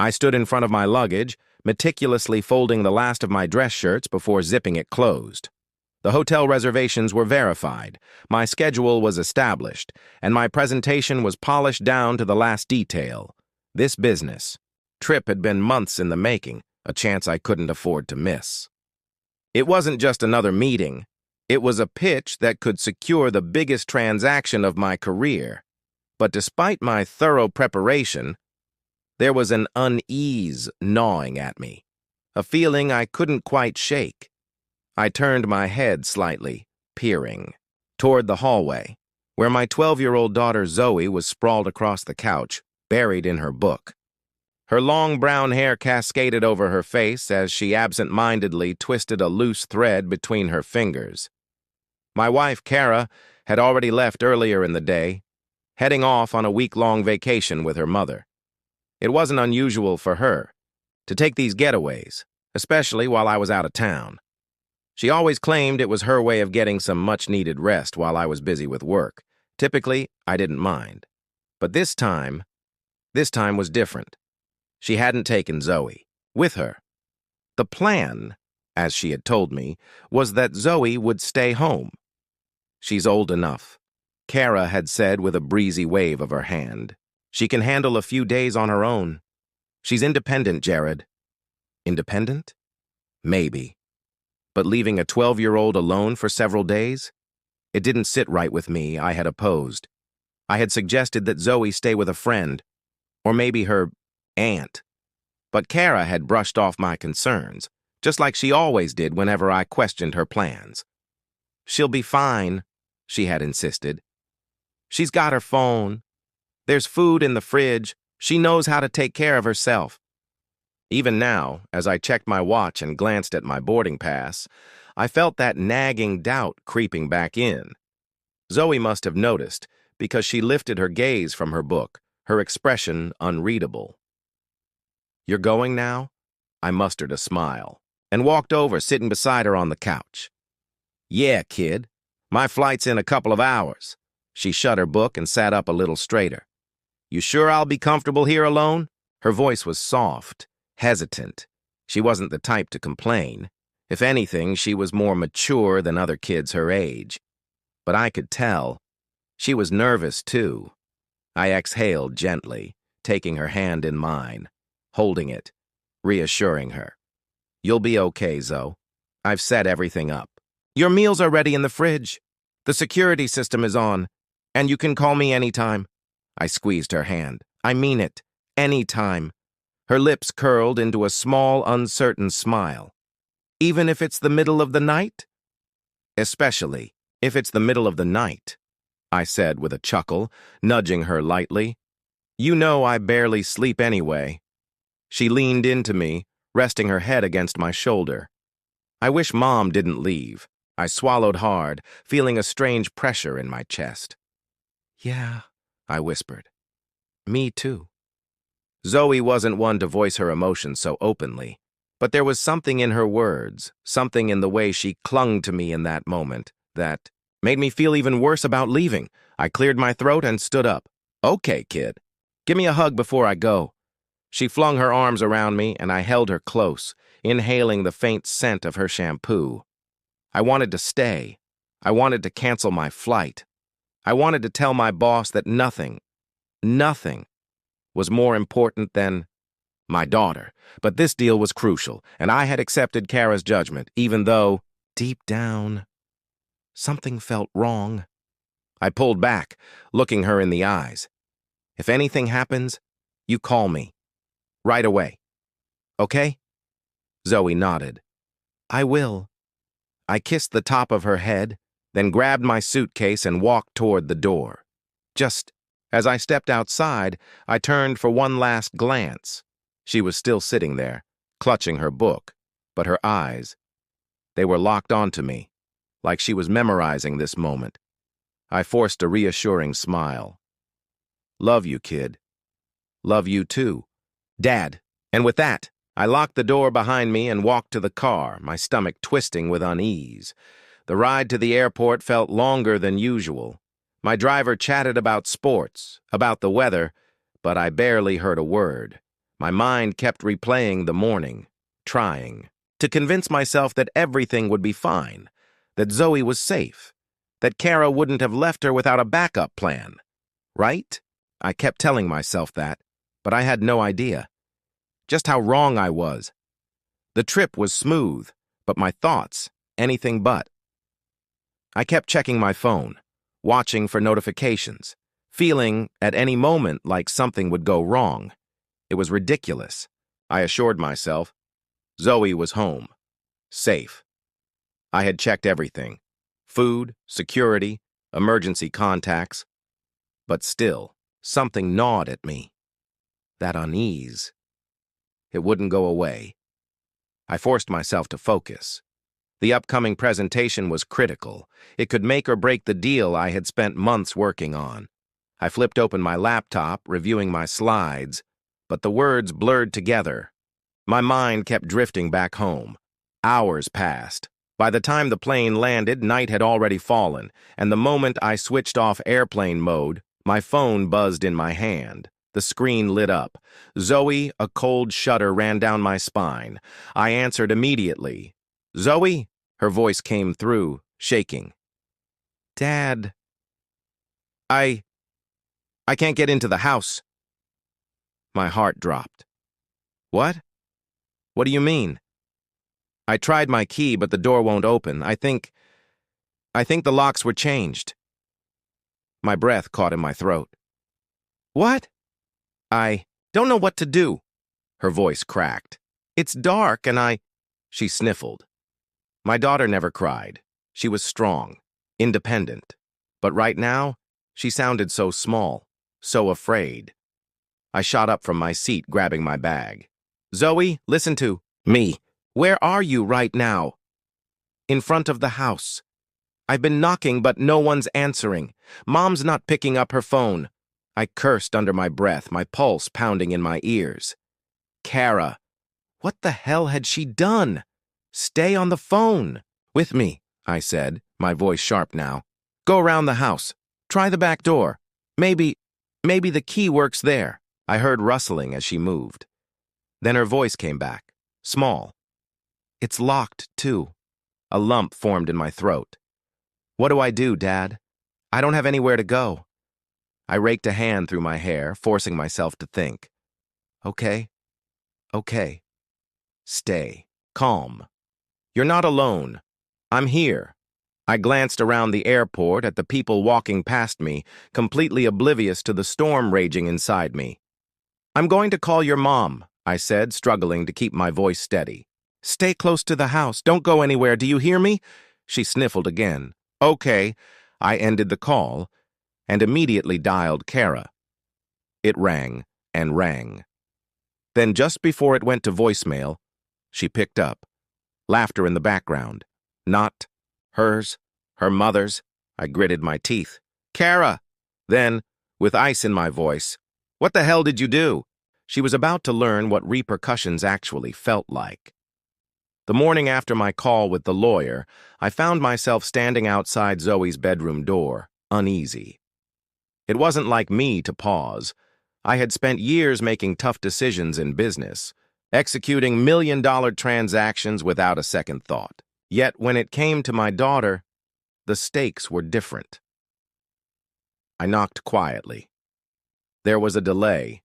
I stood in front of my luggage, meticulously folding the last of my dress shirts before zipping it closed. The hotel reservations were verified, my schedule was established, and my presentation was polished down to the last detail. This business trip had been months in the making, a chance I couldn't afford to miss. It wasn't just another meeting. It was a pitch that could secure the biggest transaction of my career. But despite my thorough preparation, there was an unease gnawing at me, a feeling I couldn't quite shake. I turned my head slightly, peering, toward the hallway, where my 12-year-old daughter Zoe was sprawled across the couch, buried in her book. Her long brown hair cascaded over her face as she absent-mindedly twisted a loose thread between her fingers. My wife, Kara, had already left earlier in the day, heading off on a week-long vacation with her mother. It wasn't unusual for her to take these getaways, especially while I was out of town. She always claimed it was her way of getting some much-needed rest while I was busy with work. Typically, I didn't mind. But this time was different. She hadn't taken Zoe with her. The plan, as she had told me, was that Zoe would stay home. She's old enough, Kara had said with a breezy wave of her hand. She can handle a few days on her own. She's independent, Jared. Independent? Maybe. But leaving a 12-year-old alone for several days? It didn't sit right with me, I had opposed. I had suggested that Zoe stay with a friend, or maybe her aunt. But Kara had brushed off my concerns, just like she always did whenever I questioned her plans. She'll be fine, she had insisted. She's got her phone. There's food in the fridge. She knows how to take care of herself. Even now, as I checked my watch and glanced at my boarding pass, I felt that nagging doubt creeping back in. Zoe must have noticed, because she lifted her gaze from her book, her expression unreadable. "You're going now?" I mustered a smile, and walked over, sitting beside her on the couch. "Yeah, kid. My flight's in a couple of hours." She shut her book and sat up a little straighter. "You sure I'll be comfortable here alone?" Her voice was soft, hesitant. She wasn't the type to complain. If anything, she was more mature than other kids her age. But I could tell. She was nervous, too. I exhaled gently, taking her hand in mine, holding it, reassuring her. "You'll be okay, Zoe. I've set everything up. Your meals are ready in the fridge. The security system is on, and you can call me anytime." I squeezed her hand. "I mean it. Anytime." Her lips curled into a small, uncertain smile. "Even if it's the middle of the night?" "Especially if it's the middle of the night," I said with a chuckle, nudging her lightly. "You know I barely sleep anyway." She leaned into me, resting her head against my shoulder. "I wish Mom didn't leave." I swallowed hard, feeling a strange pressure in my chest. "Yeah," I whispered. "Me too." Zoe wasn't one to voice her emotions so openly, but there was something in her words, something in the way she clung to me in that moment, that made me feel even worse about leaving. I cleared my throat and stood up. "Okay, kid. Give me a hug before I go." She flung her arms around me, and I held her close, inhaling the faint scent of her shampoo. I wanted to stay. I wanted to cancel my flight. I wanted to tell my boss that nothing was more important than my daughter. But this deal was crucial, and I had accepted Kara's judgment, even though, deep down, something felt wrong. I pulled back, looking her in the eyes. "If anything happens, you call me. Right away. Okay?" Zoe nodded. "I will." I kissed the top of her head, then grabbed my suitcase and walked toward the door. Just as I stepped outside, I turned for one last glance. She was still sitting there, clutching her book, but her eyes, they were locked onto me, like she was memorizing this moment. I forced a reassuring smile. "Love you, kid. Love you too, Dad." And with that, I locked the door behind me and walked to the car, my stomach twisting with unease. The ride to the airport felt longer than usual. My driver chatted about sports, about the weather, but I barely heard a word. My mind kept replaying the morning, trying to convince myself that everything would be fine, that Zoe was safe, that Kara wouldn't have left her without a backup plan. Right? I kept telling myself that, but I had no idea just how wrong I was. The trip was smooth, but my thoughts, anything but. I kept checking my phone, watching for notifications, feeling at any moment like something would go wrong. It was ridiculous. I assured myself. Zoe was home. Safe. I had checked everything. Food, security, emergency contacts. But still, something gnawed at me. That unease. It wouldn't go away. I forced myself to focus. The upcoming presentation was critical. It could make or break the deal I had spent months working on. I flipped open my laptop, reviewing my slides, but the words blurred together. My mind kept drifting back home. Hours passed. By the time the plane landed, night had already fallen, and the moment I switched off airplane mode, my phone buzzed in my hand. The screen lit up. Zoe, a cold shudder ran down my spine. I answered immediately. Zoe? Her voice came through, shaking. Dad. I can't get into the house. My heart dropped. What? What do you mean? I tried my key, but the door won't open. I think the locks were changed. My breath caught in my throat. What? I don't know what to do. Her voice cracked. It's dark and She sniffled. My daughter never cried. She was strong, independent. But right now, she sounded so small, so afraid. I shot up from my seat, grabbing my bag. Zoe, listen to me. Where are you right now? In front of the house. I've been knocking, but no one's answering. Mom's not picking up her phone. I cursed under my breath, my pulse pounding in my ears. Kara. What the hell had she done? Stay on the phone. With me, I said, my voice sharp now. Go around the house. Try the back door. Maybe the key works there. I heard rustling as she moved. Then her voice came back, small. It's locked, too. A lump formed in my throat. What do I do, Dad? I don't have anywhere to go. I raked a hand through my hair, forcing myself to think. Okay. Stay. Calm. You're not alone. I'm here. I glanced around the airport at the people walking past me, completely oblivious to the storm raging inside me. I'm going to call your mom, I said, struggling to keep my voice steady. Stay close to the house. Don't go anywhere. Do you hear me? She sniffled again. Okay. I ended the call and immediately dialed Kara. It rang and rang. Then just before it went to voicemail, she picked up. Laughter in the background. Not hers, her mother's. I gritted my teeth. Kara! Then, with ice in my voice, what the hell did you do? She was about to learn what repercussions actually felt like. The morning after my call with the lawyer, I found myself standing outside Zoe's bedroom door, uneasy. It wasn't like me to pause. I had spent years making tough decisions in business, executing million-dollar transactions without a second thought. Yet when it came to my daughter, the stakes were different. I knocked quietly. There was a delay.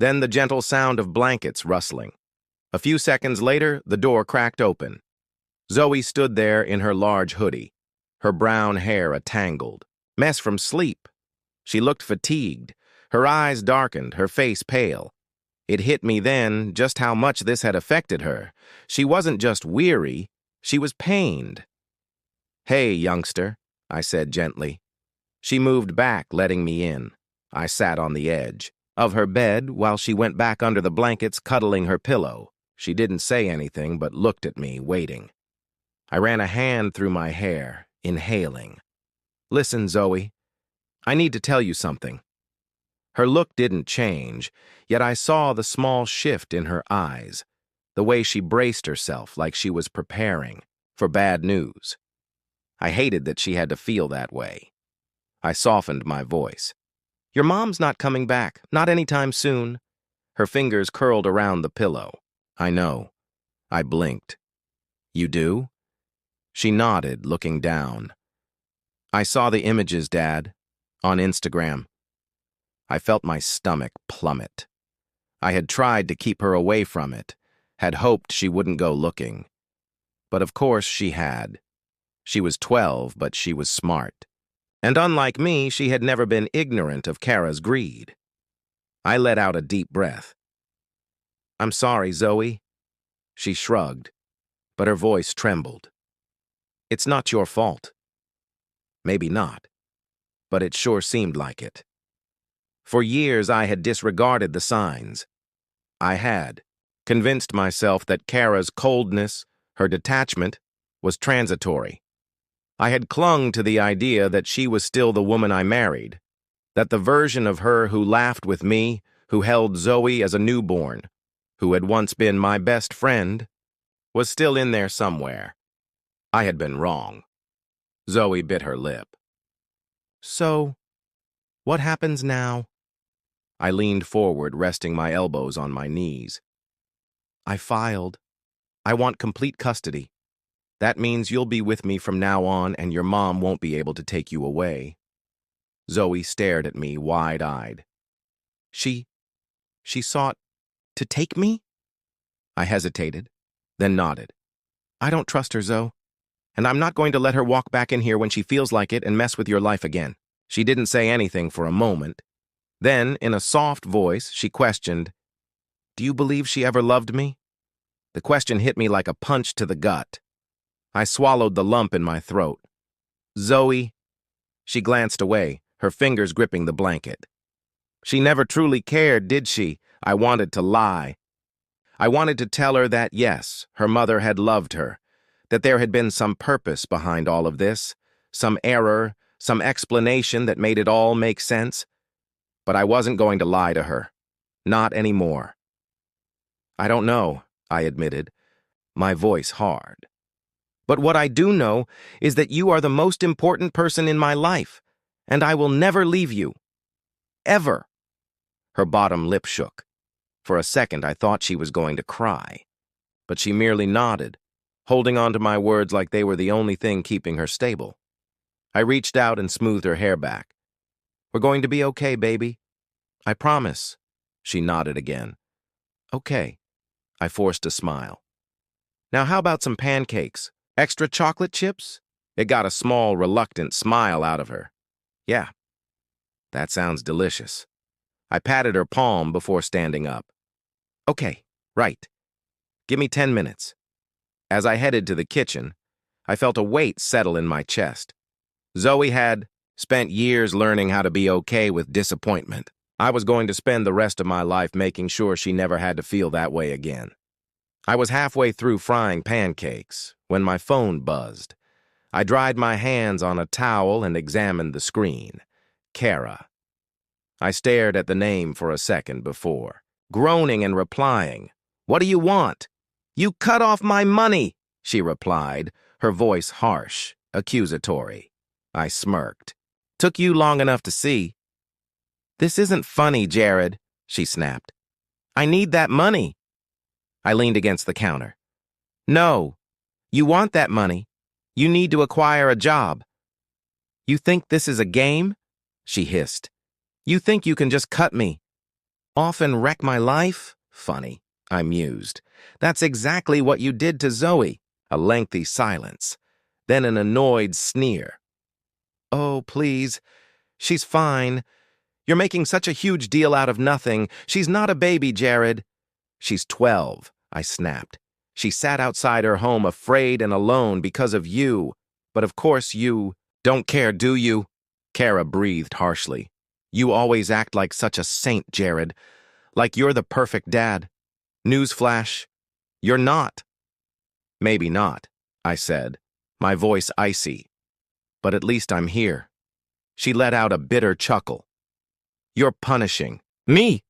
Then the gentle sound of blankets rustling. A few seconds later, the door cracked open. Zoe stood there in her large hoodie, her brown hair a tangled mess from sleep. She looked fatigued, her eyes darkened, her face pale. It hit me then just how much this had affected her. She wasn't just weary, she was pained. Hey, youngster, I said gently. She moved back, letting me in. I sat on the edge of her bed while she went back under the blankets, cuddling her pillow. She didn't say anything but looked at me, waiting. I ran a hand through my hair, inhaling. Listen, Zoe, I need to tell you something. Her look didn't change, yet I saw the small shift in her eyes, the way she braced herself like she was preparing for bad news. I hated that she had to feel that way. I softened my voice. Your mom's not coming back, not anytime soon. Her fingers curled around the pillow. I know. I blinked. You do? She nodded, looking down. I saw the images, Dad, on Instagram. I felt my stomach plummet. I had tried to keep her away from it, had hoped she wouldn't go looking. But of course she had. She was 12, but she was smart. And unlike me, she had never been ignorant of Kara's greed. I let out a deep breath. I'm sorry, Zoe. She shrugged, but her voice trembled. It's not your fault. Maybe not, but it sure seemed like it. For years I had disregarded the signs. I had convinced myself that Kara's coldness, her detachment, was transitory. I had clung to the idea that she was still the woman I married, that the version of her who laughed with me, who held Zoe as a newborn, who had once been my best friend, was still in there somewhere. I had been wrong. Zoe bit her lip. So, what happens now? I leaned forward, resting my elbows on my knees. I filed. I want complete custody. That means you'll be with me from now on and your mom won't be able to take you away. Zoe stared at me, wide-eyed. She sought to take me? I hesitated, then nodded. I don't trust her, Zoe, and I'm not going to let her walk back in here when she feels like it and mess with your life again. She didn't say anything for a moment. Then, in a soft voice, she questioned, Do you believe she ever loved me? The question hit me like a punch to the gut. I swallowed the lump in my throat. Zoe. She glanced away, her fingers gripping the blanket. She never truly cared, did she? I wanted to lie. I wanted to tell her that, yes, her mother had loved her, that there had been some purpose behind all of this, some error, some explanation that made it all make sense. But I wasn't going to lie to her. Not anymore. I don't know, I admitted, my voice hard. But what I do know is that you are the most important person in my life, and I will never leave you. Ever. Her bottom lip shook. For a second, I thought she was going to cry. But she merely nodded, holding on to my words like they were the only thing keeping her stable. I reached out and smoothed her hair back. We're going to be okay, baby. I promise. She nodded again. Okay. I forced a smile. Now how about some pancakes? Extra chocolate chips? It got a small, reluctant smile out of her. Yeah. That sounds delicious. I patted her palm before standing up. Okay, right. Give me 10 minutes. As I headed to the kitchen, I felt a weight settle in my chest. Zoe had spent years learning how to be okay with disappointment. I was going to spend the rest of my life making sure she never had to feel that way again. I was halfway through frying pancakes when my phone buzzed. I dried my hands on a towel and examined the screen. Kara. I stared at the name for a second before, groaning and replying. What do you want? You cut off my money, she replied, her voice harsh, accusatory. I smirked. Took you long enough to see. This isn't funny, Jared, she snapped. I need that money. I leaned against the counter. No, you want that money. You need to acquire a job. You think this is a game? She hissed. You think you can just cut me off and wreck my life? Funny, I mused. That's exactly what you did to Zoe. A lengthy silence, then an annoyed sneer. Oh, please. She's fine. You're making such a huge deal out of nothing. She's not a baby, Jared. She's 12, I snapped. She sat outside her home afraid and alone because of you. But of course you don't care, do you? Kara breathed harshly. You always act like such a saint, Jared. Like you're the perfect dad. Newsflash, you're not. Maybe not, I said, my voice icy. But at least I'm here. She let out a bitter chuckle. You're punishing me.